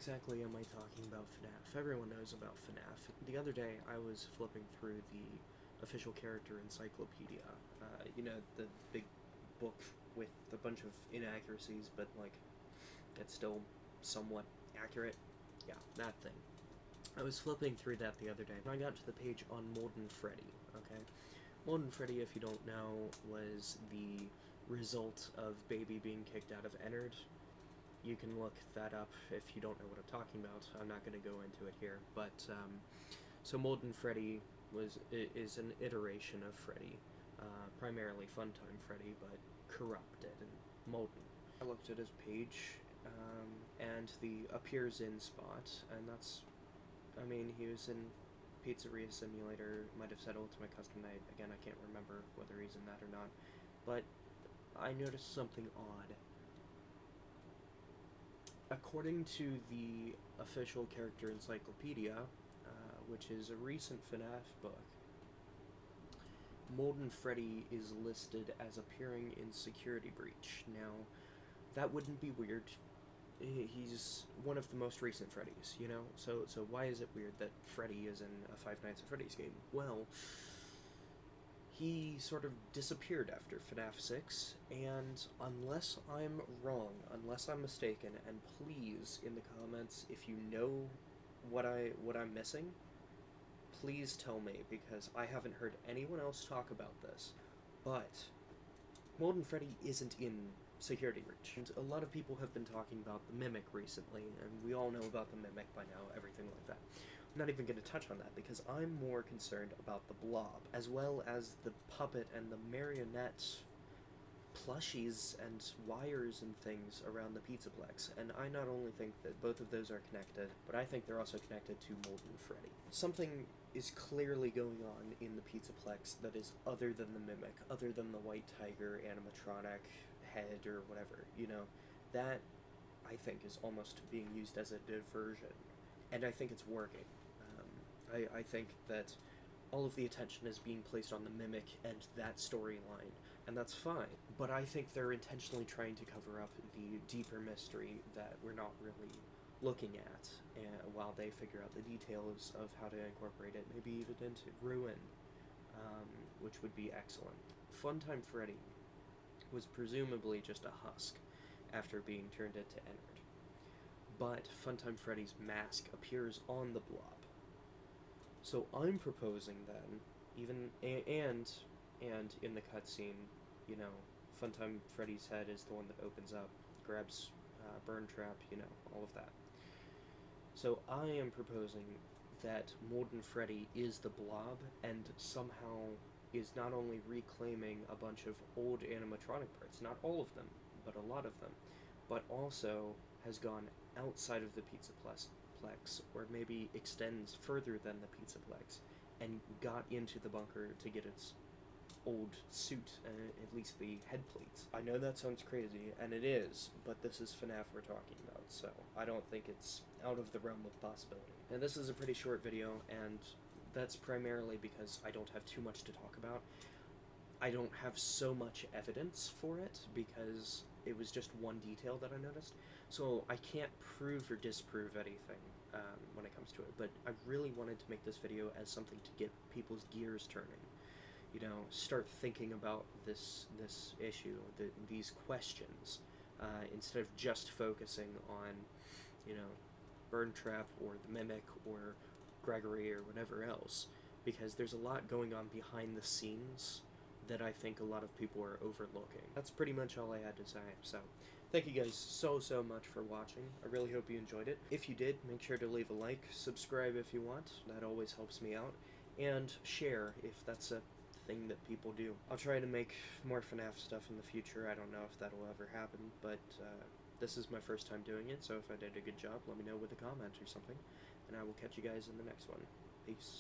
exactly am I talking about FNaF? Everyone knows about FNaF. The other day, I was flipping through the official character encyclopedia. The big book with a bunch of inaccuracies, but, like, it's still somewhat accurate. Yeah, that thing. I was flipping through that the other day, and I got to the page on Molten Freddy, okay? Molten Freddy, if you don't know, was the result of Baby being kicked out of Ennard. You can look that up if you don't know what I'm talking about. I'm not going to go into it here, but so Molten Freddy is an iteration of Freddy, primarily Funtime Freddy, but corrupted and molten. I looked at his page, and the appears in spot, and that's, I mean, he was in Pizzeria Simulator, might have said Ultimate Custom Night. Again, I can't remember whether he's in that or not, but I noticed something odd. According to the official character encyclopedia, which is a recent FNaF book, Molten Freddy is listed as appearing in Security Breach. Now, that wouldn't be weird. He's one of the most recent Freddys, you know? So why is it weird that Freddy is in a Five Nights at Freddy's game? Well, he sort of disappeared after FNaF 6, and unless I'm wrong, unless I'm mistaken, and please, in the comments, if you know what I'm missing, please tell me, because I haven't heard anyone else talk about this, but Molten Freddy isn't in Security Breach. And a lot of people have been talking about the Mimic recently, and we all know about the Mimic by now, everything like that. I'm not even going to touch on that, because I'm more concerned about the Blob, as well as the puppet and the marionette plushies and wires and things around the Pizzaplex, and I not only think that both of those are connected, but I think they're also connected to Molten Freddy. Something is clearly going on in the Pizzaplex that is other than the Mimic, other than the White Tiger animatronic head or whatever, you know? That, I think, is almost being used as a diversion, and I think it's working. I think that all of the attention is being placed on the Mimic and that storyline, and that's fine. But I think they're intentionally trying to cover up the deeper mystery that we're not really looking at, while they figure out the details of how to incorporate it, maybe even into Ruin, which would be excellent. Funtime Freddy was presumably just a husk after being turned into Ennard. But Funtime Freddy's mask appears on the Blob. So I'm proposing then, even, and in the cutscene, you know, Funtime Freddy's head is the one that opens up, grabs Burn Trap, you know, all of that. So I am proposing that Molten Freddy is the Blob, and somehow is not only reclaiming a bunch of old animatronic parts, not all of them, but a lot of them, but also has gone outside of the Pizzaplex, or maybe extends further than the Pizzaplex, and got into the bunker to get its old suit, at least the head plates. I know that sounds crazy, and it is, but this is FNaF we're talking about, so I don't think it's out of the realm of possibility. And this is a pretty short video, and that's primarily because I don't have too much to talk about. I don't have so much evidence for it, because it was just one detail that I noticed, so I can't prove or disprove anything when it comes to it, but I really wanted to make this video as something to get people's gears turning. You know, start thinking about this issue, these questions, instead of just focusing on, you know, Burn Trap or the Mimic or Gregory or whatever else, because there's a lot going on behind the scenes that I think a lot of people are overlooking. That's pretty much all I had to say, so thank you guys so much for watching. I really hope you enjoyed it. If you did, make sure to leave a like, subscribe if you want, that always helps me out, and share if that's a thing that people do. I'll try to make more FNaF stuff in the future. I don't know if that'll ever happen, but this is my first time doing it, so if I did a good job, let me know with a comment or something, and I will catch you guys in the next one. Peace.